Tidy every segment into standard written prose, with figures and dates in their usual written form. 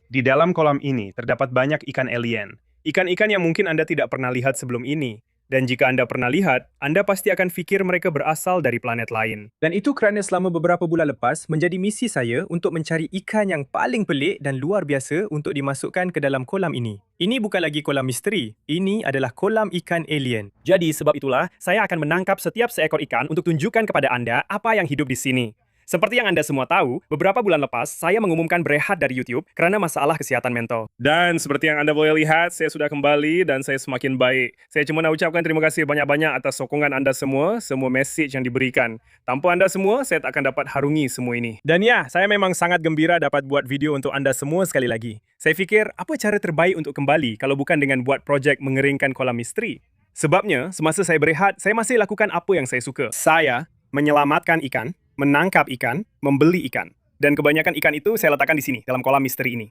Di dalam kolam ini terdapat banyak ikan alien. Ikan-ikan yang mungkin Anda tidak pernah lihat sebelum ini. Dan jika Anda pernah lihat, Anda pasti akan pikir mereka berasal dari planet lain. Dan itu kerana selama beberapa bulan lepas menjadi misi saya untuk mencari ikan yang paling pelik dan luar biasa untuk dimasukkan ke dalam kolam ini. Ini bukan lagi kolam misteri, ini adalah kolam ikan alien. Jadi sebab itulah, saya akan menangkap setiap seekor ikan untuk tunjukkan kepada Anda apa yang hidup di sini. Seperti yang Anda semua tahu, beberapa bulan lepas, saya mengumumkan berehat dari YouTube kerana masalah kesihatan mental. Dan seperti yang Anda boleh lihat, saya sudah kembali dan saya semakin baik. Saya cuma nak ucapkan terima kasih banyak-banyak atas sokongan Anda semua message yang diberikan. Tanpa Anda semua, saya tak akan dapat harungi semua ini. Dan ya, saya memang sangat gembira dapat buat video untuk anda semua sekali lagi. Saya fikir, apa cara terbaik untuk kembali kalau bukan dengan buat projek mengeringkan kolam misteri? Sebabnya, semasa saya berehat, saya masih lakukan apa yang saya suka. Saya menyelamatkan ikan, menangkap ikan, membeli ikan. Dan kebanyakan ikan itu saya letakkan di sini, dalam kolam misteri ini.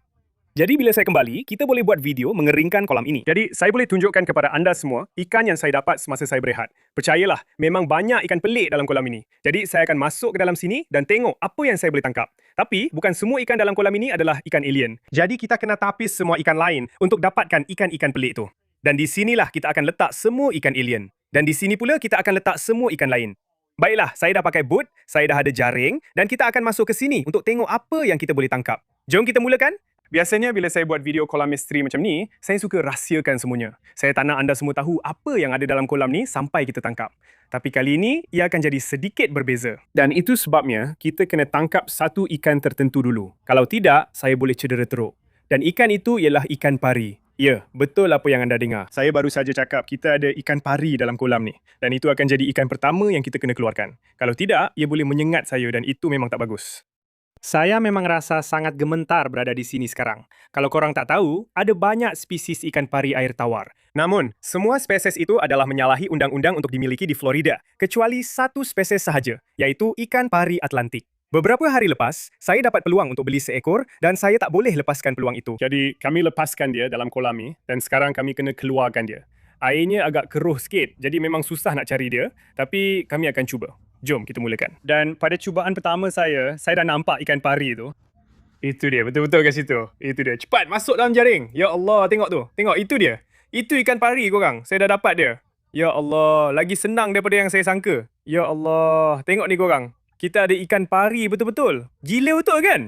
Jadi bila saya kembali, kita boleh buat video mengeringkan kolam ini. Jadi saya boleh tunjukkan kepada anda semua ikan yang saya dapat semasa saya berehat. Percayalah, memang banyak ikan pelik dalam kolam ini. Jadi saya akan masuk ke dalam sini dan tengok apa yang saya boleh tangkap. Tapi bukan semua ikan dalam kolam ini adalah ikan alien. Jadi kita kena tapis semua ikan lain untuk dapatkan ikan-ikan pelik itu. Dan di sinilah kita akan letak semua ikan alien. Dan di sini pula kita akan letak semua ikan lain. Baiklah, saya dah pakai boot, saya dah ada jaring dan kita akan masuk ke sini untuk tengok apa yang kita boleh tangkap. Jom kita mulakan. Biasanya bila saya buat video kolam misteri macam ni, saya suka rahsiakan semuanya. Saya tak nak anda semua tahu apa yang ada dalam kolam ni sampai kita tangkap. Tapi kali ini, ia akan jadi sedikit berbeza. Dan itu sebabnya kita kena tangkap satu ikan tertentu dulu. Kalau tidak, saya boleh cedera teruk. Dan ikan itu ialah ikan pari. Ya, betul apa yang anda dengar. Saya baru saja cakap kita ada ikan pari dalam kolam ni. Dan itu akan jadi ikan pertama yang kita kena keluarkan. Kalau tidak, ia boleh menyengat saya dan itu memang tak bagus. Saya memang rasa sangat gementar berada di sini sekarang. Kalau korang tak tahu, ada banyak spesies ikan pari air tawar. Namun, semua spesies itu adalah menyalahi undang-undang untuk dimiliki di Florida, kecuali satu spesies sahaja, iaitu ikan pari Atlantik. Beberapa hari lepas, saya dapat peluang untuk beli seekor dan saya tak boleh lepaskan peluang itu. Jadi, kami lepaskan dia dalam kolam ni dan sekarang kami kena keluarkan dia. Airnya agak keruh sikit, jadi memang susah nak cari dia, tapi kami akan cuba. Jom kita mulakan. Dan pada cubaan pertama saya dah nampak ikan pari tu. Itu dia, betul-betul kat situ. Itu dia. Cepat masuk dalam jaring. Ya Allah, tengok tu. Tengok, itu dia. Itu ikan pari korang. Saya dah dapat dia. Ya Allah, lagi senang daripada yang saya sangka. Ya Allah, tengok ni korang. Kita ada ikan pari betul-betul. Gila betul kan?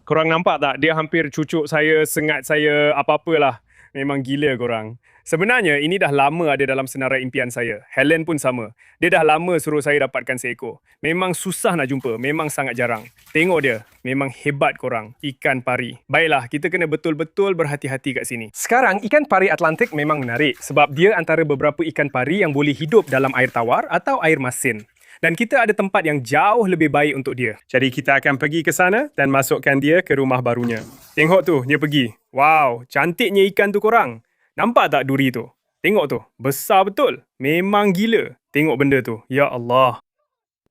Korang nampak tak? Dia hampir cucuk saya, sengat saya, apa-apalah. Memang gila korang. Sebenarnya, ini dah lama ada dalam senarai impian saya. Helen pun sama. Dia dah lama suruh saya dapatkan seekor. Memang susah nak jumpa. Memang sangat jarang. Tengok dia. Memang hebat korang. Ikan pari. Baiklah, kita kena betul-betul berhati-hati kat sini. Sekarang, ikan pari Atlantik memang menarik. Sebab dia antara beberapa ikan pari yang boleh hidup dalam air tawar atau air masin. Dan kita ada tempat yang jauh lebih baik untuk dia. Jadi kita akan pergi ke sana dan masukkan dia ke rumah barunya. Tengok tu, dia pergi. Wow, cantiknya ikan tu korang. Nampak tak duri tu? Tengok tu, besar betul. Memang gila. Tengok benda tu. Ya Allah.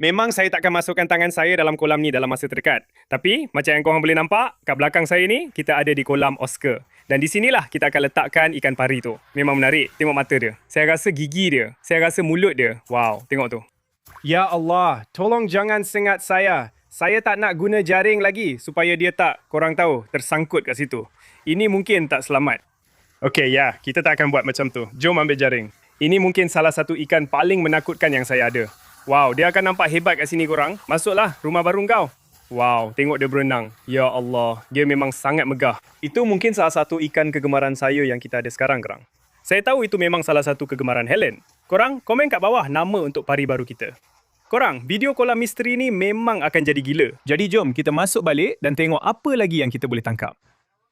Memang saya takkan masukkan tangan saya dalam kolam ni dalam masa terdekat. Tapi, macam yang korang boleh nampak, kat belakang saya ni, kita ada di kolam Oscar. Dan di sinilah kita akan letakkan ikan pari tu. Memang menarik. Tengok mata dia. Saya rasa gigi dia. Saya rasa mulut dia. Wow, tengok tu. Ya Allah, tolong jangan sengat saya. Saya tak nak guna jaring lagi supaya dia tak, korang tahu, tersangkut kat situ. Ini mungkin tak selamat. Okey, ya, kita tak akan buat macam tu. Jom ambil jaring. Ini mungkin salah satu ikan paling menakutkan yang saya ada. Wow, dia akan nampak hebat kat sini korang. Masuklah rumah baru kau. Wow, tengok dia berenang. Ya Allah, dia memang sangat megah. Itu mungkin salah satu ikan kegemaran saya yang kita ada sekarang, korang. Saya tahu itu memang salah satu kegemaran Helen. Korang, komen kat bawah nama untuk pari baru kita. Korang, video kolam misteri ni memang akan jadi gila. Jadi jom kita masuk balik dan tengok apa lagi yang kita boleh tangkap.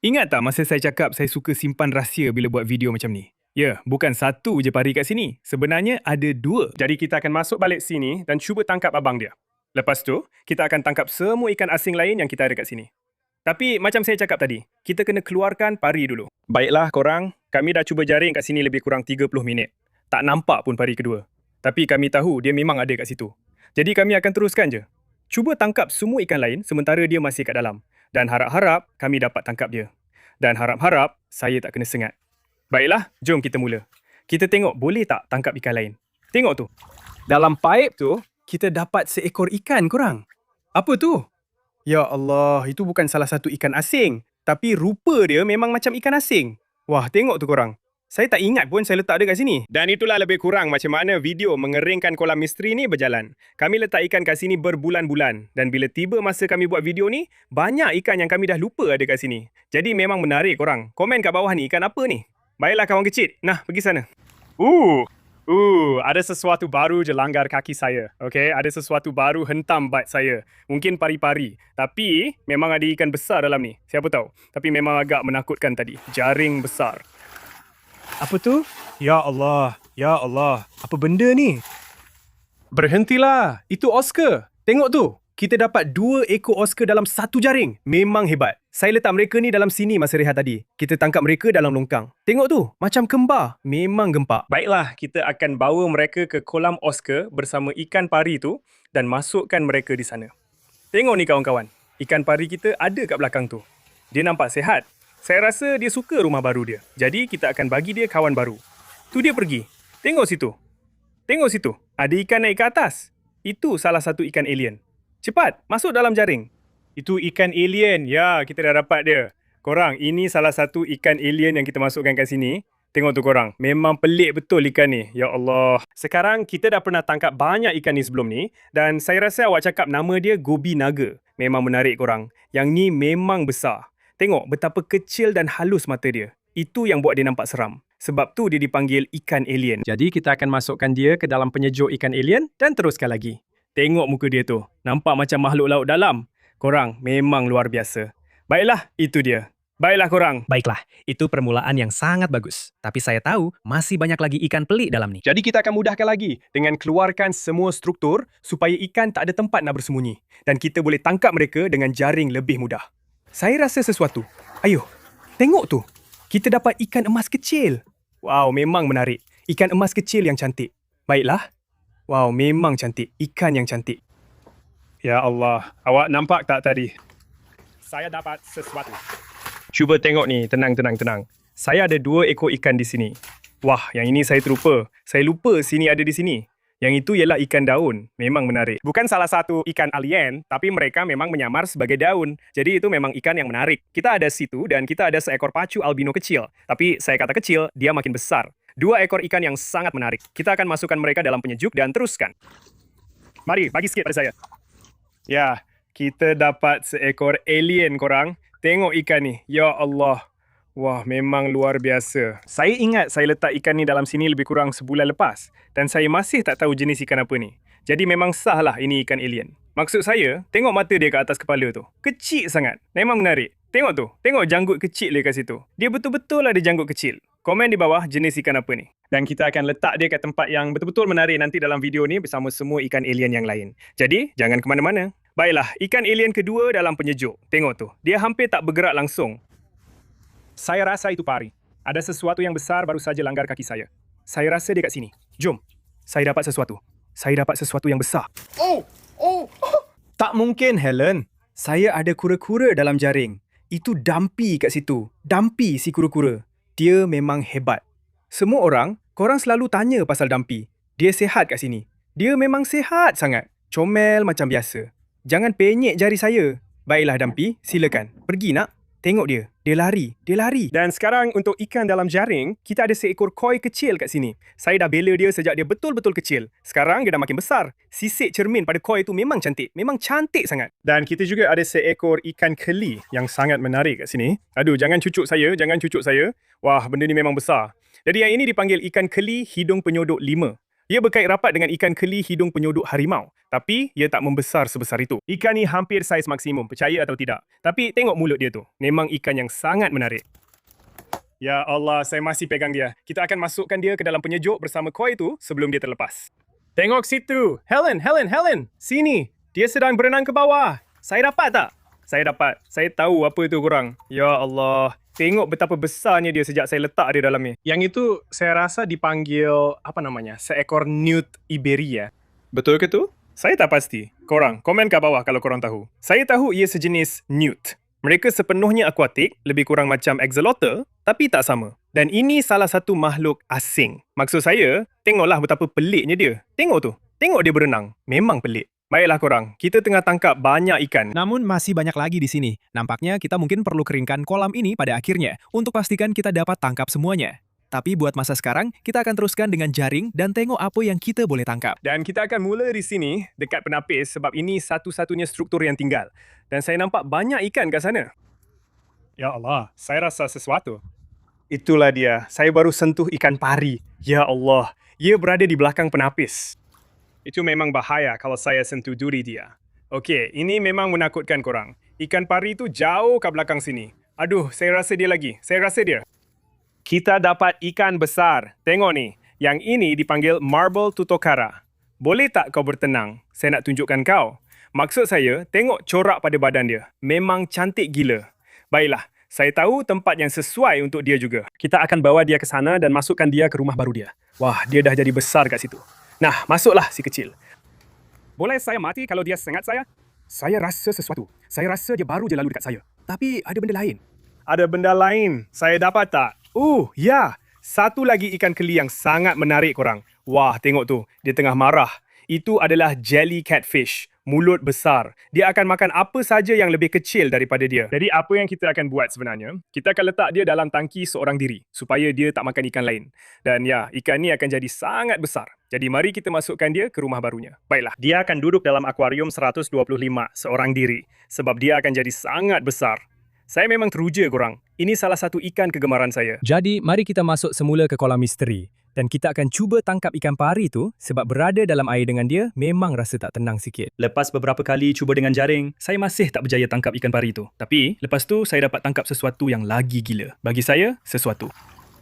Ingat tak masa saya cakap saya suka simpan rahsia bila buat video macam ni? Ya, bukan satu je pari kat sini. Sebenarnya ada dua. Jadi kita akan masuk balik sini dan cuba tangkap abang dia. Lepas tu, kita akan tangkap semua ikan asing lain yang kita ada kat sini. Tapi macam saya cakap tadi, kita kena keluarkan pari dulu. Baiklah korang, kami dah cuba jaring kat sini lebih kurang 30 minit. Tak nampak pun pari kedua. Tapi kami tahu dia memang ada kat situ. Jadi kami akan teruskan je. Cuba tangkap semua ikan lain sementara dia masih kat dalam. Dan harap-harap kami dapat tangkap dia. Dan harap-harap saya tak kena sengat. Baiklah, jom kita mula. Kita tengok boleh tak tangkap ikan lain. Tengok tu. Dalam paip tu, kita dapat seekor ikan korang. Apa tu? Ya Allah, itu bukan salah satu ikan asing. Tapi rupa dia memang macam ikan asing. Wah, tengok tu korang. Saya tak ingat pun saya letak dia kat sini. Dan itulah lebih kurang macam mana video mengeringkan kolam misteri ni berjalan. Kami letak ikan kat sini berbulan-bulan. Dan bila tiba masa kami buat video ni, banyak ikan yang kami dah lupa ada kat sini. Jadi memang menarik korang. Komen kat bawah ni ikan apa ni? Baiklah kawan kecil. Nah, pergi sana. Ada sesuatu baru je langgar kaki saya. Okay, ada sesuatu baru hentam bait saya. Mungkin pari-pari. Tapi, memang ada ikan besar dalam ni. Siapa tahu. Tapi memang agak menakutkan tadi. Jaring besar. Apa tu? Ya Allah. Ya Allah. Apa benda ni? Berhentilah. Itu Oscar. Tengok tu. Kita dapat 2 ekor Oscar dalam satu jaring. Memang hebat. Saya letak mereka ni dalam sini masa rehat tadi. Kita tangkap mereka dalam longkang. Tengok tu. Macam kembar. Memang gempak. Baiklah, kita akan bawa mereka ke kolam Oscar bersama ikan pari tu dan masukkan mereka di sana. Tengok ni kawan-kawan. Ikan pari kita ada kat belakang tu. Dia nampak sihat. Saya rasa dia suka rumah baru dia. Jadi kita akan bagi dia kawan baru. Tu dia pergi. Tengok situ. Tengok situ. Ada ikan naik ke atas. Itu salah satu ikan alien. Cepat, masuk dalam jaring. Itu ikan alien. Ya, kita dah dapat dia. Korang, ini salah satu ikan alien yang kita masukkan kat sini. Tengok tu korang. Memang pelik betul ikan ni. Ya Allah. Sekarang kita dah pernah tangkap banyak ikan ni sebelum ni. Dan saya rasa awak cakap nama dia gobi naga. Memang menarik korang. Yang ni memang besar. Tengok betapa kecil dan halus mata dia. Itu yang buat dia nampak seram. Sebab tu dia dipanggil ikan alien. Jadi kita akan masukkan dia ke dalam penyejuk ikan alien dan teruskan lagi. Tengok muka dia tu. Nampak macam makhluk laut dalam. Korang memang luar biasa. Baiklah, itu dia. Baiklah korang. Baiklah, itu permulaan yang sangat bagus. Tapi saya tahu masih banyak lagi ikan pelik dalam ni. Jadi kita akan mudahkan lagi dengan keluarkan semua struktur supaya ikan tak ada tempat nak bersembunyi. Dan kita boleh tangkap mereka dengan jaring lebih mudah. Saya rasa sesuatu. Ayuh, tengok tu. Kita dapat ikan emas kecil. Wow, memang menarik. Ikan emas kecil yang cantik. Baiklah. Wow, memang cantik. Ikan yang cantik. Ya Allah, awak nampak tak tadi? Saya dapat sesuatu. Cuba tengok ni, tenang. Saya ada 2 ekor ikan di sini. Wah, yang ini saya terlupa. Saya lupa sini ada di sini. Yang itu ialah ikan daun. Memang menarik. Bukan salah satu ikan alien, tapi mereka memang menyamar sebagai daun. Jadi itu memang ikan yang menarik. Kita ada situ dan kita ada seekor pacu albino kecil. Tapi saya kata kecil, dia makin besar. 2 ekor ikan yang sangat menarik. Kita akan masukkan mereka dalam penyejuk dan teruskan. Mari, bagi sikit pada saya. Ya, kita dapat seekor alien korang. Tengok ikan ni. Ya Allah. Wah, memang luar biasa. Saya ingat saya letak ikan ni dalam sini lebih kurang sebulan lepas. Dan saya masih tak tahu jenis ikan apa ni. Jadi memang sah lah ini ikan alien. Maksud saya, tengok mata dia kat atas kepala tu. Kecil sangat. Memang menarik. Tengok tu. Tengok janggut kecil dia kat situ. Dia betul-betul ada janggut kecil. Komen di bawah jenis ikan apa ni. Dan kita akan letak dia kat tempat yang betul-betul menarik nanti dalam video ni bersama semua ikan alien yang lain. Jadi, jangan ke mana-mana. Baiklah, ikan alien kedua dalam penyejuk. Tengok tu. Dia hampir tak bergerak langsung. Saya rasa itu pari. Ada sesuatu yang besar baru saja langgar kaki saya. Saya rasa dia kat sini. Jom. Saya dapat sesuatu. Saya dapat sesuatu yang besar. Tak mungkin, Helen. Saya ada kura-kura dalam jaring. Itu Dumpy kat situ. Dumpy si kura-kura. Dia memang hebat. Semua orang, korang selalu tanya pasal Dumpy. Dia sihat kat sini. Dia memang sihat sangat. Comel macam biasa. Jangan penyek jari saya. Baiklah Dumpy, silakan. Pergi nak. Tengok dia. Dia lari. Dan sekarang untuk ikan dalam jaring, kita ada seekor koi kecil kat sini. Saya dah bela dia sejak dia betul-betul kecil. Sekarang dia dah makin besar. Sisik cermin pada koi tu memang cantik. Memang cantik sangat. Dan kita juga ada seekor ikan keli yang sangat menarik kat sini. Aduh, jangan cucuk saya. Wah, benda ni memang besar. Jadi yang ini dipanggil ikan keli hidung penyodok 5. Ia berkait rapat dengan ikan keli hidung penyodok harimau. Tapi, ia tak membesar sebesar itu. Ikan ni hampir saiz maksimum, percaya atau tidak. Tapi, tengok mulut dia tu. Memang ikan yang sangat menarik. Ya Allah, saya masih pegang dia. Kita akan masukkan dia ke dalam penyejuk bersama koi tu sebelum dia terlepas. Tengok situ. Helen. Sini. Dia sedang berenang ke bawah. Saya dapat tak? Saya dapat. Saya tahu apa itu korang. Ya Allah. Tengok betapa besarnya dia sejak saya letak dia dalam ni. Yang itu saya rasa dipanggil, seekor newt Iberia. Betul ke tu? Saya tak pasti. Korang, komen kat bawah kalau korang tahu. Saya tahu ia sejenis newt. Mereka sepenuhnya akuatik, lebih kurang macam axolotl, tapi tak sama. Dan ini salah satu makhluk asing. Maksud saya, tengoklah betapa peliknya dia. Tengok tu. Tengok dia berenang. Memang pelik. Baiklah korang, kita tengah tangkap banyak ikan. Namun masih banyak lagi di sini. Nampaknya kita mungkin perlu keringkan kolam ini pada akhirnya untuk pastikan kita dapat tangkap semuanya. Tapi buat masa sekarang, kita akan teruskan dengan jaring dan tengok apa yang kita boleh tangkap. Dan kita akan mula di sini, dekat penapis sebab ini satu-satunya struktur yang tinggal. Dan saya nampak banyak ikan kat sana. Ya Allah, saya rasa sesuatu. Itulah dia, saya baru sentuh ikan pari. Ya Allah, ia berada di belakang penapis. Itu memang bahaya kalau saya sentuh duri dia. Okey, ini memang menakutkan korang. Ikan pari itu jauh ke belakang sini. Aduh, saya rasa dia lagi. Saya rasa dia. Kita dapat ikan besar. Tengok ni. Yang ini dipanggil marble tutokara. Boleh tak kau bertenang? Saya nak tunjukkan kau. Maksud saya, tengok corak pada badan dia. Memang cantik gila. Baiklah, saya tahu tempat yang sesuai untuk dia juga. Kita akan bawa dia ke sana dan masukkan dia ke rumah baru dia. Wah, dia dah jadi besar kat situ. Nah, masuklah si kecil. Boleh saya mati kalau dia sengat saya? Saya rasa sesuatu. Saya rasa dia baru je lalu dekat saya. Tapi ada benda lain. Ada benda lain. Saya dapat tak? Ya. Satu lagi ikan keli yang sangat menarik korang. Wah, tengok tu. Dia tengah marah. Itu adalah jelly catfish. Mulut besar. Dia akan makan apa saja yang lebih kecil daripada dia. Jadi apa yang kita akan buat sebenarnya? Kita akan letak dia dalam tangki seorang diri supaya dia tak makan ikan lain. Dan ya, ikan ni akan jadi sangat besar. Jadi mari kita masukkan dia ke rumah barunya. Baiklah, dia akan duduk dalam akuarium 125 seorang diri sebab dia akan jadi sangat besar. Saya memang teruja korang. Ini salah satu ikan kegemaran saya. Jadi, mari kita masuk semula ke kolam misteri. Dan kita akan cuba tangkap ikan pari tu sebab berada dalam air dengan dia memang rasa tak tenang sikit. Lepas beberapa kali cuba dengan jaring, saya masih tak berjaya tangkap ikan pari itu. Tapi, lepas tu saya dapat tangkap sesuatu yang lagi gila. Bagi saya, sesuatu.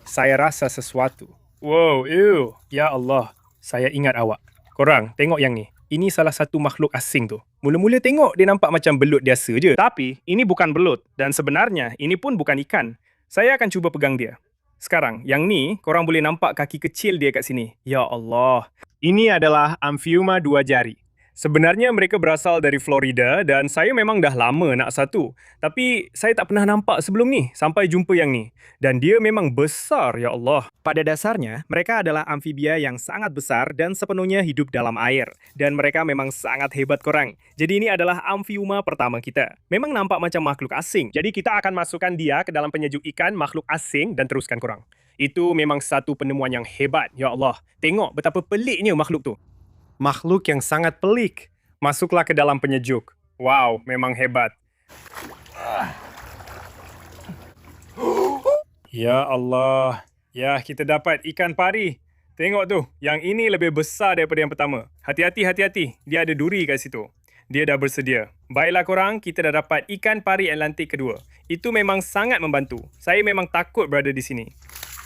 Saya rasa sesuatu. Wow, ew. Ya Allah. Saya ingat awak. Korang, tengok yang ni. Ini salah satu makhluk asing tu. Mula-mula tengok dia nampak macam belut biasa je. Tapi, ini bukan belut. Dan sebenarnya, ini pun bukan ikan. Saya akan cuba pegang dia. Sekarang, yang ni, korang boleh nampak kaki kecil dia kat sini. Ya Allah. Ini adalah Amphiuma 2 jari. Sebenarnya mereka berasal dari Florida dan saya memang dah lama nak satu. Tapi saya tak pernah nampak sebelum ni sampai jumpa yang ni. Dan dia memang besar, ya Allah. Pada dasarnya, mereka adalah amfibia yang sangat besar dan sepenuhnya hidup dalam air. Dan mereka memang sangat hebat korang. Jadi ini adalah Amphiuma pertama kita. Memang nampak macam makhluk asing. Jadi kita akan masukkan dia ke dalam penyejuk ikan makhluk asing dan teruskan korang. Itu memang satu penemuan yang hebat, ya Allah. Tengok betapa peliknya makhluk tu. Makhluk yang sangat pelik. Masuklah ke dalam penyejuk. Wow, memang hebat. Ya Allah. Ya, kita dapat ikan pari. Tengok tu, yang ini lebih besar daripada yang pertama. Hati-hati, hati-hati. Dia ada duri kat situ. Dia dah bersedia. Baiklah korang, kita dah dapat ikan pari Atlantik kedua. Itu memang sangat membantu. Saya memang takut berada di sini.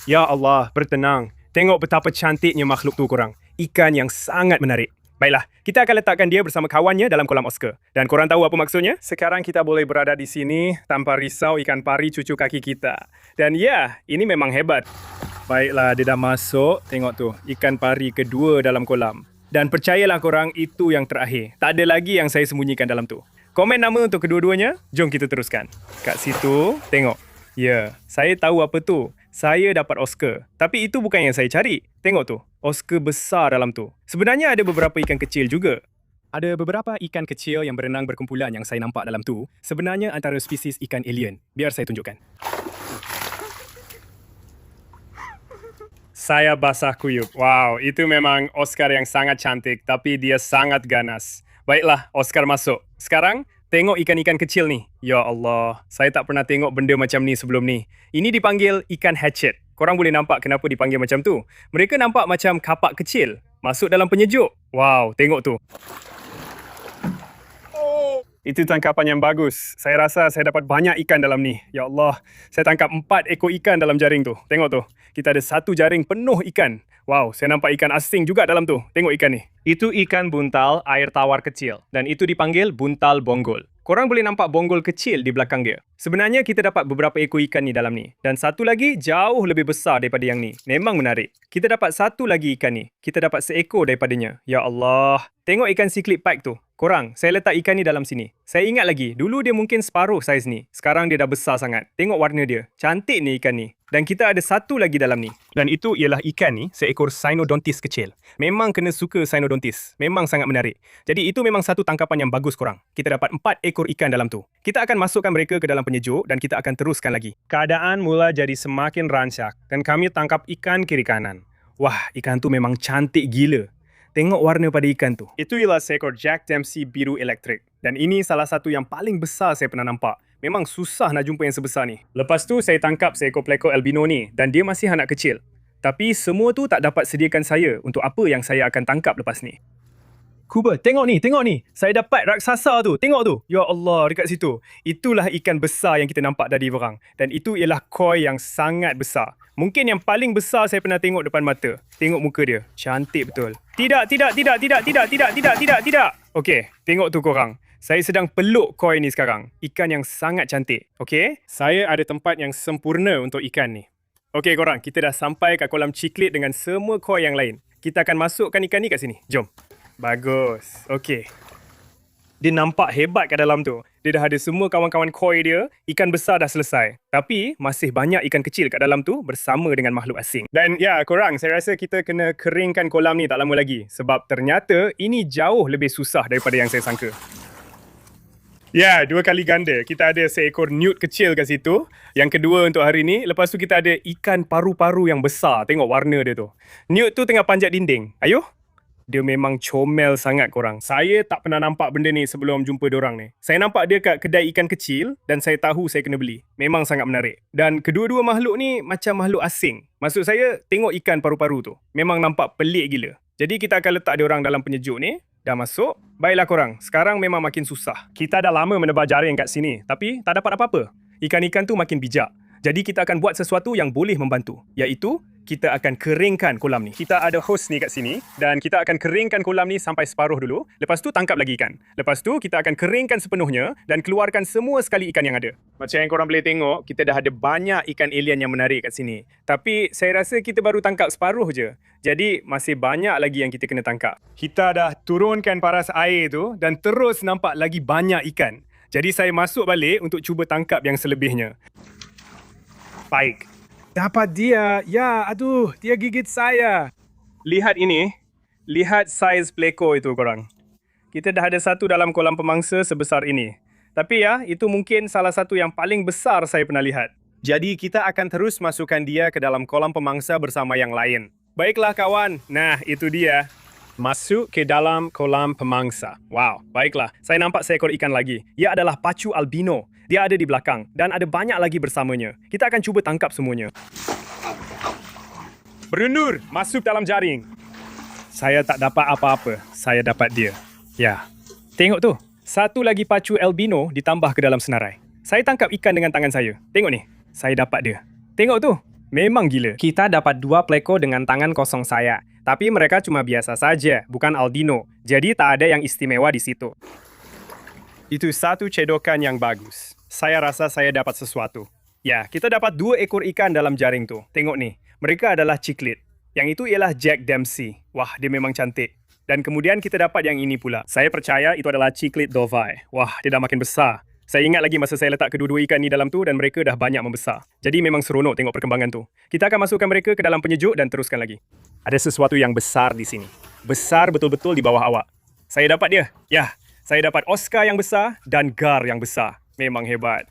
Ya Allah, bertenang. Tengok betapa cantiknya makhluk tu korang. Ikan yang sangat menarik. Baiklah, kita akan letakkan dia bersama kawannya dalam kolam Oscar. Dan korang tahu apa maksudnya? Sekarang kita boleh berada di sini tanpa risau ikan pari cucu kaki kita. Dan ya, ini memang hebat. Baiklah, dia dah masuk. Tengok tu, ikan pari kedua dalam kolam. Dan percayalah korang, itu yang terakhir. Tak ada lagi yang saya sembunyikan dalam tu. Komen nama untuk kedua-duanya. Jom kita teruskan. Kat situ, tengok. Ya, saya tahu apa tu. Saya dapat Oscar. Tapi itu bukan yang saya cari. Tengok tu, Oscar besar dalam tu. Sebenarnya ada beberapa ikan kecil juga. Ada beberapa ikan kecil yang berenang berkumpulan yang saya nampak dalam tu. Sebenarnya antara spesies ikan alien. Biar saya tunjukkan. Saya basah kuyup. Wow, itu memang Oscar yang sangat cantik. Tapi dia sangat ganas. Baiklah, Oscar masuk. Sekarang, tengok ikan-ikan kecil ni. Ya Allah, saya tak pernah tengok benda macam ni sebelum ni. Ini dipanggil ikan hatchet. Korang boleh nampak kenapa dipanggil macam tu. Mereka nampak macam kapak kecil. Masuk dalam penyejuk. Wow, tengok tu. Itu tangkapan yang bagus. Saya rasa saya dapat banyak ikan dalam ni. Ya Allah, saya tangkap 4 ekor ikan dalam jaring tu. Tengok tu. Kita ada satu jaring penuh ikan. Wow, saya nampak ikan asing juga dalam tu. Tengok ikan ni. Itu ikan buntal air tawar kecil. Dan itu dipanggil buntal bonggol. Korang boleh nampak bonggol kecil di belakang dia. Sebenarnya kita dapat beberapa ekor ikan ni dalam ni. Dan satu lagi jauh lebih besar daripada yang ni. Memang menarik. Kita dapat satu lagi ikan ni. Kita dapat seekor daripadanya. Ya Allah. Tengok ikan cichlid pike tu. Korang, saya letak ikan ni dalam sini. Saya ingat lagi, dulu dia mungkin separuh saiz ni. Sekarang dia dah besar sangat. Tengok warna dia. Cantik ni ikan ni. Dan kita ada satu lagi dalam ni. Dan itu ialah ikan ni, seekor Cynodontis kecil. Memang kena suka Cynodontis Bontis. Memang sangat menarik. Jadi itu memang satu tangkapan yang bagus korang. Kita dapat 4 ekor ikan dalam tu. Kita akan masukkan mereka ke dalam penyejuk dan kita akan teruskan lagi. Keadaan mula jadi semakin rancak dan kami tangkap ikan kiri kanan. Wah, ikan tu memang cantik gila. Tengok warna pada ikan tu. Itu ialah seekor Jack Dempsey biru elektrik. Dan ini salah satu yang paling besar saya pernah nampak. Memang susah nak jumpa yang sebesar ni. Lepas tu saya tangkap seekor peleko albino ni dan dia masih anak kecil. Tapi semua tu tak dapat sediakan saya untuk apa yang saya akan tangkap lepas ni. Kuba, tengok ni. Saya dapat raksasa tu. Tengok tu. Ya Allah, dekat situ. Itulah ikan besar yang kita nampak tadi korang. Dan itu ialah koi yang sangat besar. Mungkin yang paling besar saya pernah tengok depan mata. Tengok muka dia. Cantik betul. Tidak. Okey, tengok tu korang. Saya sedang peluk koi ni sekarang. Ikan yang sangat cantik. Okey? Saya ada tempat yang sempurna untuk ikan ni. Okey korang, kita dah sampai kat kolam ciklit dengan semua koi yang lain. Kita akan masukkan ikan ni kat sini. Jom. Bagus. Okey. Dia nampak hebat kat dalam tu. Dia dah ada semua kawan-kawan koi dia. Ikan besar dah selesai. Tapi masih banyak ikan kecil kat dalam tu bersama dengan makhluk asing. Dan ya korang, saya rasa kita kena keringkan kolam ni tak lama lagi. Sebab ternyata ini jauh lebih susah daripada yang saya sangka. Ya, 2 kali ganda. Kita ada seekor newt kecil kat situ. Yang kedua untuk hari ni. Lepas tu kita ada ikan paru-paru yang besar. Tengok warna dia tu. Newt tu tengah panjat dinding. Ayuh. Dia memang comel sangat korang. Saya tak pernah nampak benda ni sebelum jumpa diorang ni. Saya nampak dia kat kedai ikan kecil dan saya tahu saya kena beli. Memang sangat menarik. Dan kedua-dua makhluk ni macam makhluk asing. Maksud saya, tengok ikan paru-paru tu. Memang nampak pelik gila. Jadi kita akan letak diorang dalam penyejuk ni. Dah masuk? Baiklah korang, sekarang memang makin susah. Kita dah lama menebar jaring kat sini, tapi tak dapat apa-apa. Ikan-ikan tu makin bijak. Jadi kita akan buat sesuatu yang boleh membantu, iaitu kita akan keringkan kolam ni. Kita ada hose ni kat sini dan kita akan keringkan kolam ni sampai separuh dulu. Lepas tu tangkap lagi ikan. Lepas tu kita akan keringkan sepenuhnya dan keluarkan semua sekali ikan yang ada. Macam yang korang boleh tengok, kita dah ada banyak ikan alien yang menarik kat sini. Tapi saya rasa kita baru tangkap separuh je. Jadi masih banyak lagi yang kita kena tangkap. Kita dah turunkan paras air tu dan terus nampak lagi banyak ikan. Jadi saya masuk balik untuk cuba tangkap yang selebihnya. Baik. Dapat dia. Ya, aduh, dia gigit saya. Lihat ini. Lihat saiz peleko itu korang. Kita dah ada satu dalam kolam pemangsa sebesar ini. Tapi ya, itu mungkin salah satu yang paling besar saya pernah lihat. Jadi kita akan terus masukkan dia ke dalam kolam pemangsa bersama yang lain. Baiklah kawan. Nah, itu dia. Masuk ke dalam kolam pemangsa. Wow, baiklah. Saya nampak seekor ikan lagi. Ia adalah pacu albino. Dia ada di belakang dan ada banyak lagi bersamanya. Kita akan cuba tangkap semuanya. Berundur, masuk dalam jaring. Saya tak dapat apa-apa. Saya dapat dia. Ya. Tengok tu. Satu lagi pacu albino ditambah ke dalam senarai. Saya tangkap ikan dengan tangan saya. Tengok ni. Saya dapat dia. Tengok tu. Memang gila. Kita dapat 2 peleko dengan tangan kosong saya. Tapi mereka cuma biasa saja, bukan albino. Jadi tak ada yang istimewa di situ. Itu satu cedokan yang bagus. Saya rasa saya dapat sesuatu. Ya, kita dapat 2 ekor ikan dalam jaring tu. Tengok ni. Mereka adalah ciklit. Yang itu ialah Jack Dempsey. Wah, dia memang cantik. Dan kemudian kita dapat yang ini pula. Saya percaya itu adalah ciklit dovai. Wah, dia dah makin besar. Saya ingat lagi masa saya letak kedua-dua ikan ni dalam tu dan mereka dah banyak membesar. Jadi memang seronok tengok perkembangan tu. Kita akan masukkan mereka ke dalam penyejuk dan teruskan lagi. Ada sesuatu yang besar di sini. Besar betul-betul di bawah awak. Saya dapat dia. Ya, saya dapat Oscar yang besar dan gar yang besar. Memang hebat.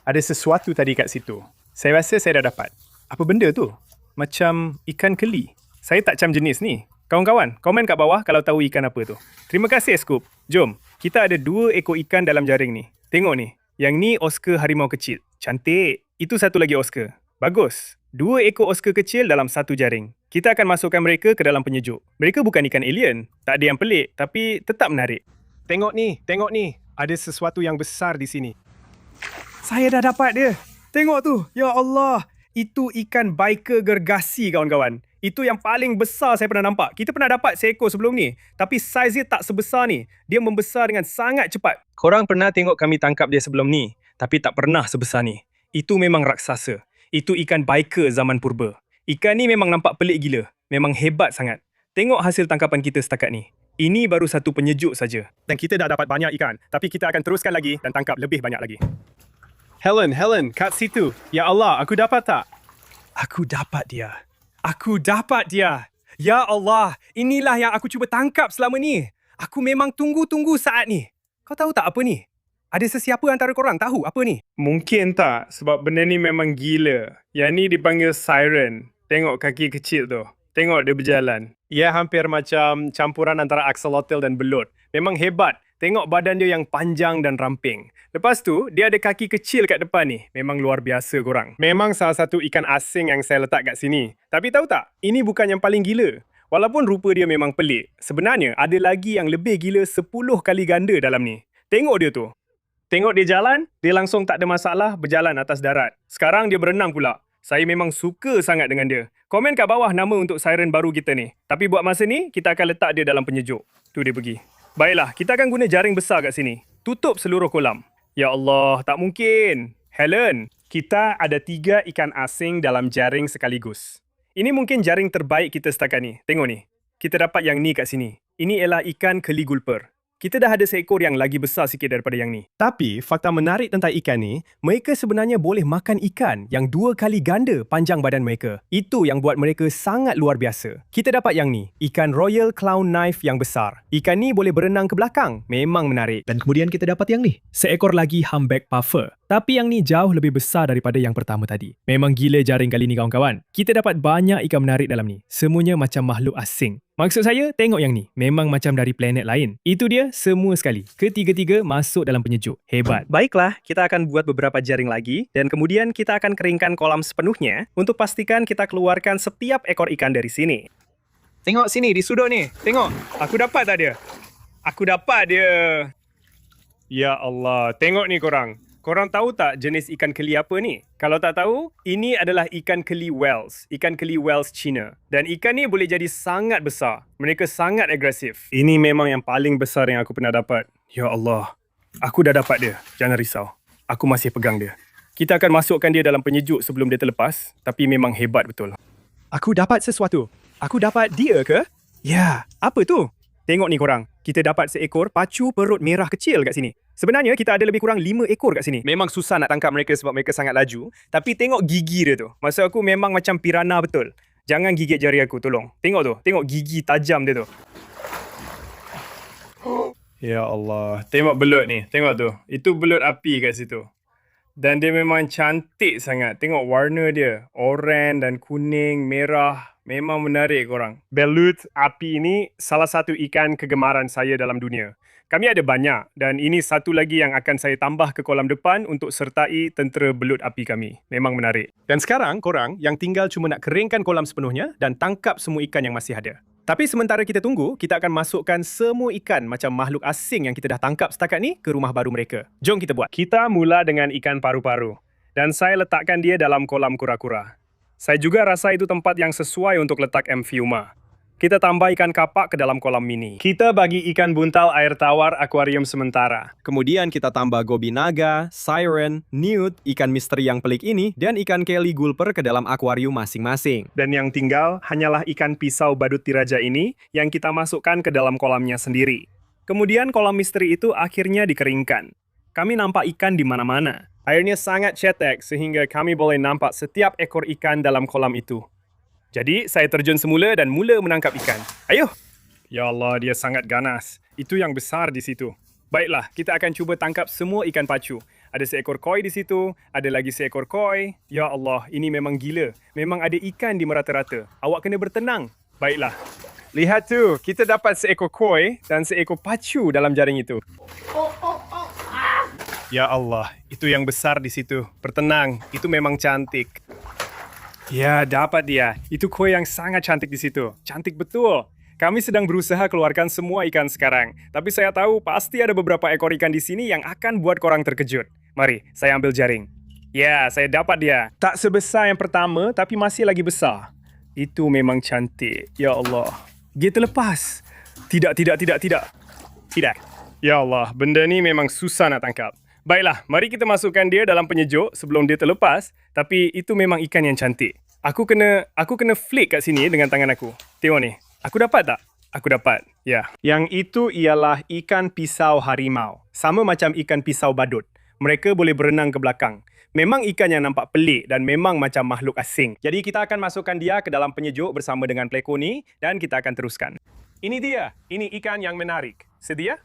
Ada sesuatu tadi kat situ. Saya rasa saya dah dapat. Apa benda tu? Macam ikan keli. Saya tak cam jenis ni. Kawan-kawan, komen kat bawah kalau tahu ikan apa tu. Terima kasih, Scoop. Jom, kita ada 2 ekor ikan dalam jaring ni. Tengok ni. Yang ni Oscar harimau kecil. Cantik. Itu satu lagi Oscar. Bagus. 2 ekor Oscar kecil dalam satu jaring. Kita akan masukkan mereka ke dalam penyejuk. Mereka bukan ikan alien. Tak ada yang pelik, tapi tetap menarik. Tengok ni. Ada sesuatu yang besar di sini. Saya dah dapat dia. Tengok tu. Ya Allah. Itu ikan biker gergasi, kawan-kawan. Itu yang paling besar saya pernah nampak. Kita pernah dapat seekor sebelum ni. Tapi saiz dia tak sebesar ni. Dia membesar dengan sangat cepat. Korang pernah tengok kami tangkap dia sebelum ni. Tapi tak pernah sebesar ni. Itu memang raksasa. Itu ikan biker zaman purba. Ikan ni memang nampak pelik gila. Memang hebat sangat. Tengok hasil tangkapan kita setakat ni. Ini baru satu penyejuk saja. Dan kita dah dapat banyak ikan. Tapi kita akan teruskan lagi dan tangkap lebih banyak lagi. Helen, kat situ. Ya Allah, aku dapat tak? Aku dapat dia. Ya Allah, inilah yang aku cuba tangkap selama ni. Aku memang tunggu-tunggu saat ni. Kau tahu tak apa ni? Ada sesiapa antara korang tahu apa ni? Mungkin tak, sebab benda ni memang gila. Yang ni dipanggil siren. Tengok kaki kecil tu. Tengok dia berjalan. Ia hampir macam campuran antara axolotl dan belut. Memang hebat. Tengok badan dia yang panjang dan ramping. Lepas tu, dia ada kaki kecil kat depan ni. Memang luar biasa korang. Memang salah satu ikan asing yang saya letak kat sini. Tapi tahu tak? Ini bukan yang paling gila. Walaupun rupa dia memang pelik, sebenarnya ada lagi yang lebih gila 10 kali ganda dalam ni. Tengok dia tu. Tengok dia jalan, dia langsung tak ada masalah berjalan atas darat. Sekarang dia berenang pula. Saya memang suka sangat dengan dia. Komen kat bawah nama untuk siren baru kita ni. Tapi buat masa ni, kita akan letak dia dalam penyejuk. Tu dia pergi. Baiklah, kita akan guna jaring besar kat sini. Tutup seluruh kolam. Ya Allah, tak mungkin. Helen, kita ada 3 ikan asing dalam jaring sekaligus. Ini mungkin jaring terbaik kita setakat ni. Tengok ni. Kita dapat yang ni kat sini. Ini ialah ikan keli gulper. Kita dah ada seekor yang lagi besar sikit daripada yang ni. Tapi, fakta menarik tentang ikan ni, mereka sebenarnya boleh makan ikan yang 2 kali ganda panjang badan mereka. Itu yang buat mereka sangat luar biasa. Kita dapat yang ni, ikan Royal Clown Knife yang besar. Ikan ni boleh berenang ke belakang. Memang menarik. Dan kemudian kita dapat yang ni. Seekor lagi humpback puffer. Tapi yang ni jauh lebih besar daripada yang pertama tadi. Memang gila jaring kali ni kawan-kawan. Kita dapat banyak ikan menarik dalam ni. Semuanya macam makhluk asing. Maksud saya, tengok yang ni. Memang macam dari planet lain. Itu dia semua sekali. Ketiga-tiga masuk dalam penyejuk. Hebat. Baiklah, kita akan buat beberapa jaring lagi dan kemudian kita akan keringkan kolam sepenuhnya untuk pastikan kita keluarkan setiap ekor ikan dari sini. Tengok sini di sudut ni. Tengok. Aku dapat tak dia? Aku dapat dia. Ya Allah. Tengok ni korang. Korang tahu tak jenis ikan keli apa ni? Kalau tak tahu, ini adalah ikan keli Wales. Ikan keli Wales Cina. Dan ikan ni boleh jadi sangat besar. Mereka sangat agresif. Ini memang yang paling besar yang aku pernah dapat. Ya Allah. Aku dah dapat dia. Jangan risau. Aku masih pegang dia. Kita akan masukkan dia dalam penyejuk sebelum dia terlepas. Tapi memang hebat betul. Aku dapat sesuatu. Aku dapat dia ke? Ya. Apa tu? Tengok ni korang. Kita dapat seekor pacu perut merah kecil kat sini. Sebenarnya kita ada lebih kurang 5 ekor kat sini. Memang susah nak tangkap mereka sebab mereka sangat laju. Tapi tengok gigi dia tu. Maksud aku memang macam piranha betul. Jangan gigit jari aku, tolong. Tengok tu. Tengok gigi tajam dia tu. Ya Allah. Tengok belut ni. Tengok tu. Itu belut api kat situ. Dan dia memang cantik sangat. Tengok warna dia. Oranye dan kuning, merah. Memang menarik korang. Belut api ini salah satu ikan kegemaran saya dalam dunia. Kami ada banyak dan ini satu lagi yang akan saya tambah ke kolam depan untuk sertai tentera belut api kami. Memang menarik. Dan sekarang korang yang tinggal cuma nak keringkan kolam sepenuhnya dan tangkap semua ikan yang masih ada. Tapi sementara kita tunggu, kita akan masukkan semua ikan macam makhluk asing yang kita dah tangkap setakat ni ke rumah baru mereka. Jom kita buat. Kita mula dengan ikan paru-paru. Dan saya letakkan dia dalam kolam kura-kura. Saya juga rasa itu tempat yang sesuai untuk letak Amphiuma. Kita tambah ikan kapak ke dalam kolam mini. Kita bagi ikan buntal air tawar akuarium sementara. Kemudian kita tambah gobi naga, siren, newt, ikan misteri yang pelik ini, dan ikan keli gulper ke dalam akuarium masing-masing. Dan yang tinggal hanyalah ikan pisau badut tiraja ini yang kita masukkan ke dalam kolamnya sendiri. Kemudian kolam misteri itu akhirnya dikeringkan. Kami nampak ikan di mana-mana. Airnya sangat cetek sehingga kami boleh nampak setiap ekor ikan dalam kolam itu. Jadi, saya terjun semula dan mula menangkap ikan. Ayuh! Ya Allah, dia sangat ganas. Itu yang besar di situ. Baiklah, kita akan cuba tangkap semua ikan pacu. Ada seekor koi di situ, ada lagi seekor koi. Ya Allah, ini memang gila. Memang ada ikan di merata-rata. Awak kena bertenang. Baiklah. Lihat tu, kita dapat seekor koi dan seekor pacu dalam jaring itu. Ya Allah, itu yang besar di situ. Bertenang, itu memang cantik. Ya, dapat dia. Itu koi yang sangat cantik di situ. Cantik betul. Kami sedang berusaha keluarkan semua ikan sekarang. Tapi saya tahu pasti ada beberapa ekor ikan di sini yang akan buat korang terkejut. Mari, saya ambil jaring. Ya, saya dapat dia. Tak sebesar yang pertama, tapi masih lagi besar. Itu memang cantik. Ya Allah. Dia terlepas. Tidak. Tidak. Ya Allah, benda ni memang susah nak tangkap. Baiklah, mari kita masukkan dia dalam penyejuk sebelum dia terlepas. Tapi itu memang ikan yang cantik. Aku kena flick kat sini dengan tangan aku. Tengok ni. Aku dapat tak? Aku dapat. Ya. Yang itu ialah ikan pisau harimau. Sama macam ikan pisau badut. Mereka boleh berenang ke belakang. Memang ikan yang nampak pelik dan memang macam makhluk asing. Jadi kita akan masukkan dia ke dalam penyejuk bersama dengan pleko ni dan kita akan teruskan. Ini dia. Ini ikan yang menarik. Sedia?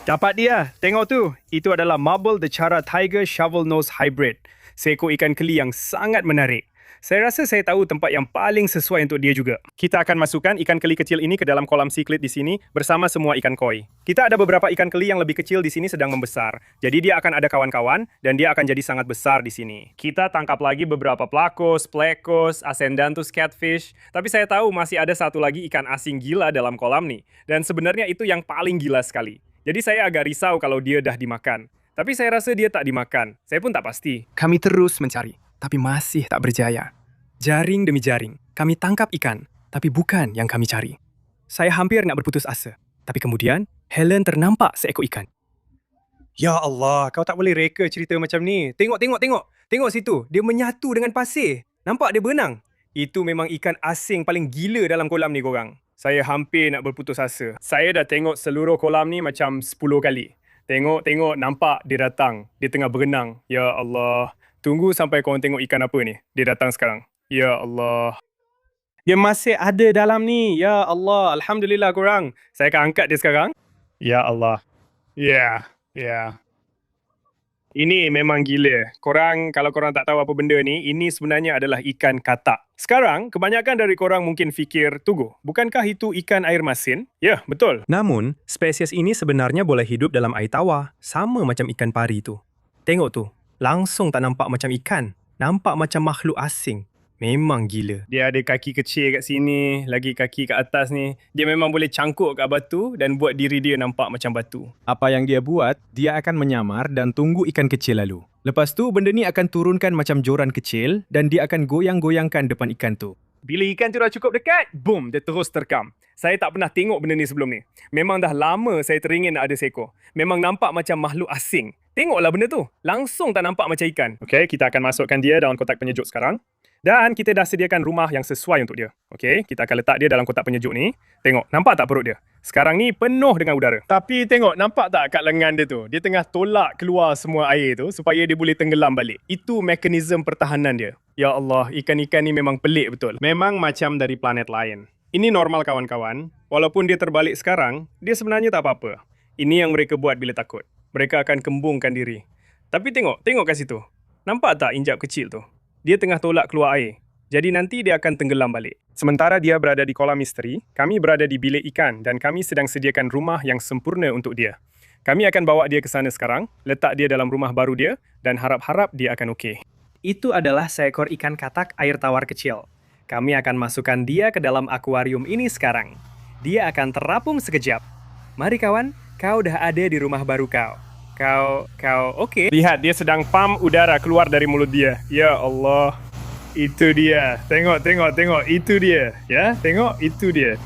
Dapat dia. Tengok tu. Itu adalah Marble the Chara Tiger Shovel Nose Hybrid. Seekor ikan keli yang sangat menarik. Saya rasa saya tahu tempat yang paling sesuai untuk dia juga. Kita akan masukkan ikan keli kecil ini ke dalam kolam cichlid di sini bersama semua ikan koi. Kita ada beberapa ikan keli yang lebih kecil di sini sedang membesar. Jadi dia akan ada kawan-kawan dan dia akan jadi sangat besar di sini. Kita tangkap lagi beberapa plakos, plekos, ascendanthus catfish. Tapi saya tahu masih ada satu lagi ikan asing gila dalam kolam nih. Dan sebenarnya itu yang paling gila sekali. Jadi saya agak risau kalau dia dah dimakan. Tapi saya rasa dia tak dimakan. Saya pun tak pasti. Kami terus mencari, tapi masih tak berjaya. Jaring demi jaring, kami tangkap ikan, tapi bukan yang kami cari. Saya hampir nak berputus asa, tapi kemudian Helen ternampak seekor ikan. Ya Allah, kau tak boleh reka cerita macam ni. Tengok. Tengok situ, dia menyatu dengan pasir. Nampak dia berenang. Itu memang ikan asing paling gila dalam kolam ni korang. Saya hampir nak berputus asa. Saya dah tengok seluruh kolam ni macam 10 kali. Tengok, nampak dia datang. Dia tengah berenang. Ya Allah. Tunggu sampai korang tengok ikan apa ni. Dia datang sekarang. Ya Allah. Dia masih ada dalam ni. Ya Allah. Alhamdulillah korang. Saya akan angkat dia sekarang. Ya Allah. Ya. Ini memang gila. Kalau korang tak tahu apa benda ni, ini sebenarnya adalah ikan katak. Sekarang, kebanyakan dari korang mungkin fikir, tunggu, bukankah itu ikan air masin? Ya, betul. Namun, spesies ini sebenarnya boleh hidup dalam air tawar, sama macam ikan pari tu. Tengok tu, langsung tak nampak macam ikan. Nampak macam makhluk asing. Memang gila. Dia ada kaki kecil kat sini, lagi kaki kat atas ni. Dia memang boleh cangkuk kat batu dan buat diri dia nampak macam batu. Apa yang dia buat, dia akan menyamar dan tunggu ikan kecil lalu. Lepas tu, benda ni akan turunkan macam joran kecil dan dia akan goyang-goyangkan depan ikan tu. Bila ikan tu dah cukup dekat, boom, dia terus terkam. Saya tak pernah tengok benda ni sebelum ni. Memang dah lama saya teringin nak ada seekor. Memang nampak macam makhluk asing. Tengoklah benda tu. Langsung tak nampak macam ikan. Okey, kita akan masukkan dia dalam kotak penyejuk sekarang. Dan kita dah sediakan rumah yang sesuai untuk dia. Okey, kita akan letak dia dalam kotak penyejuk ni. Tengok, nampak tak perut dia? Sekarang ni penuh dengan udara. Tapi tengok, nampak tak kat lengan dia tu? Dia tengah tolak keluar semua air tu supaya dia boleh tenggelam balik. Itu mekanisme pertahanan dia. Ya Allah, ikan-ikan ni memang pelik betul. Memang macam dari planet lain. Ini normal kawan-kawan. Walaupun dia terbalik sekarang, dia sebenarnya tak apa-apa. Ini yang mereka buat bila takut. Mereka akan kembungkan diri. Tapi tengok kat situ. Nampak tak injap kecil tu? Dia tengah tolak keluar air. Jadi nanti dia akan tenggelam balik. Sementara dia berada di kolam misteri, kami berada di bilik ikan dan kami sedang sediakan rumah yang sempurna untuk dia. Kami akan bawa dia ke sana sekarang, letak dia dalam rumah baru dia dan harap-harap dia akan okey. Itu adalah seekor ikan katak air tawar kecil. Kami akan masukkan dia ke dalam akuarium ini sekarang. Dia akan terapung sekejap. Mari kawan, kau dah ada di rumah baru kau. Kau okey? Lihat, dia sedang pam udara keluar dari mulut dia. Ya Allah. Itu dia. Tengok. Itu dia. Ya, tengok. Itu dia.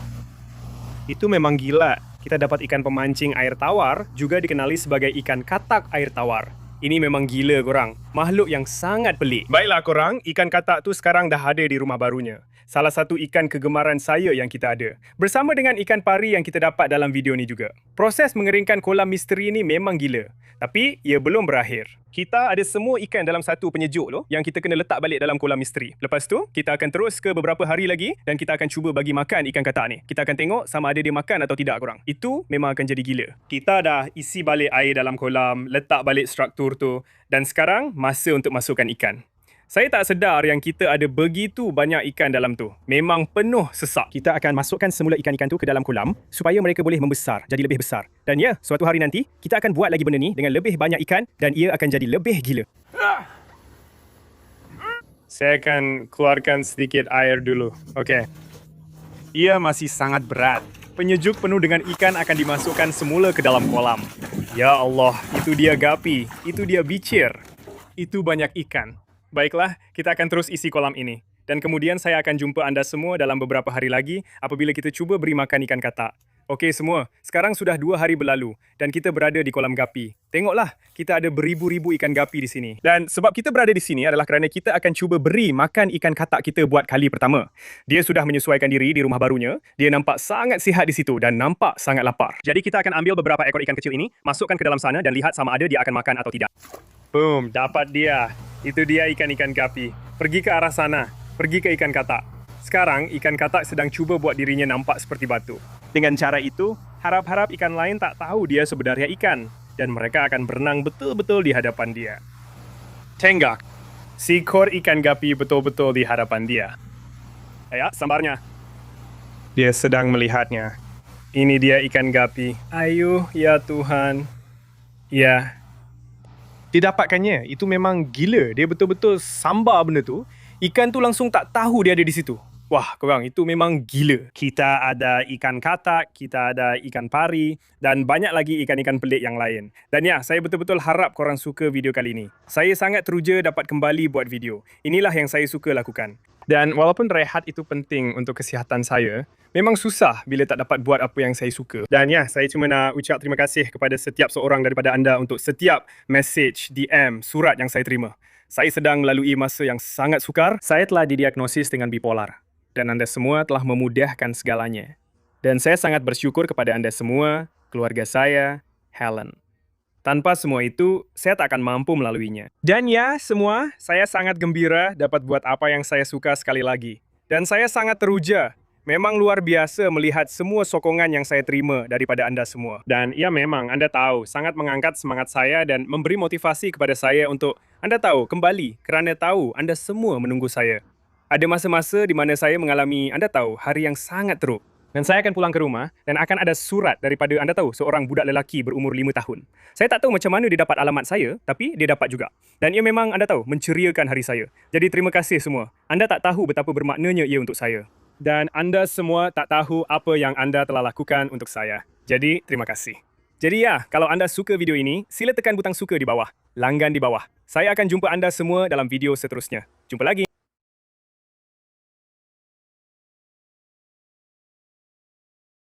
Itu memang gila. Kita dapat ikan pemancing air tawar, juga dikenali sebagai ikan katak air tawar. Ini memang gila korang. Makhluk yang sangat pelik. Baiklah korang, ikan katak tu sekarang dah ada di rumah barunya. Salah satu ikan kegemaran saya yang kita ada. Bersama dengan ikan pari yang kita dapat dalam video ni juga. Proses mengeringkan kolam misteri ni memang gila. Tapi, ia belum berakhir. Kita ada semua ikan dalam satu penyejuk loh yang kita kena letak balik dalam kolam misteri. Lepas tu, kita akan terus ke beberapa hari lagi dan kita akan cuba bagi makan ikan katak ni. Kita akan tengok sama ada dia makan atau tidak korang. Itu memang akan jadi gila. Kita dah isi balik air dalam kolam, letak balik struktur tu dan sekarang masa untuk masukkan ikan. Saya tak sedar yang kita ada begitu banyak ikan dalam tu. Memang penuh sesak. Kita akan masukkan semula ikan-ikan tu ke dalam kolam supaya mereka boleh membesar, jadi lebih besar. Dan ya, suatu hari nanti, kita akan buat lagi benda ni dengan lebih banyak ikan dan ia akan jadi lebih gila. Saya akan keluarkan sedikit air dulu. Okey. Ia masih sangat berat. Penyejuk penuh dengan ikan akan dimasukkan semula ke dalam kolam. Ya Allah, itu dia gapi. Itu dia bicir. Itu banyak ikan. Baiklah, kita akan terus isi kolam ini. Dan kemudian saya akan jumpa anda semua dalam beberapa hari lagi apabila kita cuba beri makan ikan katak. Okey semua, sekarang sudah 2 hari berlalu dan kita berada di kolam gapi. Tengoklah, kita ada beribu-ribu ikan gapi di sini. Dan sebab kita berada di sini adalah kerana kita akan cuba beri makan ikan katak kita buat kali pertama. Dia sudah menyesuaikan diri di rumah barunya. Dia nampak sangat sihat di situ dan nampak sangat lapar. Jadi kita akan ambil beberapa ekor ikan kecil ini, masukkan ke dalam sana dan lihat sama ada dia akan makan atau tidak. Boom, dapat dia. Itu dia ikan-ikan gapi. Pergi ke arah sana. Pergi ke ikan katak. Sekarang, ikan katak sedang cuba buat dirinya nampak seperti batu. Dengan cara itu, harap-harap ikan lain tak tahu dia sebenarnya ikan. Dan mereka akan berenang betul-betul di hadapan dia. Tenggak. Seekor ikan gapi betul-betul di hadapan dia. Ya, sambarnya. Dia sedang melihatnya. Ini dia ikan gapi. Ayo, ya Tuhan. Ya. Didapatkannya, itu memang gila. Dia betul-betul sambar benda tu. Ikan tu langsung tak tahu dia ada di situ. Wah, korang, itu memang gila. Kita ada ikan katak, kita ada ikan pari, dan banyak lagi ikan-ikan pelik yang lain. Dan ya, saya betul-betul harap korang suka video kali ini. Saya sangat teruja dapat kembali buat video. Inilah yang saya suka lakukan. Dan walaupun rehat itu penting untuk kesihatan saya, memang susah bila tak dapat buat apa yang saya suka. Dan ya, saya cuma nak ucap terima kasih kepada setiap seorang daripada anda untuk setiap message, DM, surat yang saya terima. Saya sedang melalui masa yang sangat sukar. Saya telah didiagnosis dengan bipolar. Dan anda semua telah memudahkan segalanya. Dan saya sangat bersyukur kepada anda semua, keluarga saya, Helen. Tanpa semua itu, saya tak akan mampu melaluinya. Dan ya, semua, saya sangat gembira dapat buat apa yang saya suka sekali lagi. Dan saya sangat teruja. Memang luar biasa melihat semua sokongan yang saya terima daripada anda semua. Dan ya memang, anda tahu, sangat mengangkat semangat saya dan memberi motivasi kepada saya untuk, anda tahu, kembali kerana tahu anda semua menunggu saya. Ada masa-masa di mana saya mengalami, anda tahu, hari yang sangat teruk. Dan saya akan pulang ke rumah dan akan ada surat daripada, anda tahu, seorang budak lelaki berumur 5 tahun. Saya tak tahu macam mana dia dapat alamat saya, tapi dia dapat juga. Dan ia memang, anda tahu, menceriakan hari saya. Jadi terima kasih semua. Anda tak tahu betapa bermaknanya ia untuk saya. Dan anda semua tak tahu apa yang anda telah lakukan untuk saya. Jadi terima kasih. Jadi ya, kalau anda suka video ini, sila tekan butang suka di bawah. Langgan di bawah. Saya akan jumpa anda semua dalam video seterusnya. Jumpa lagi.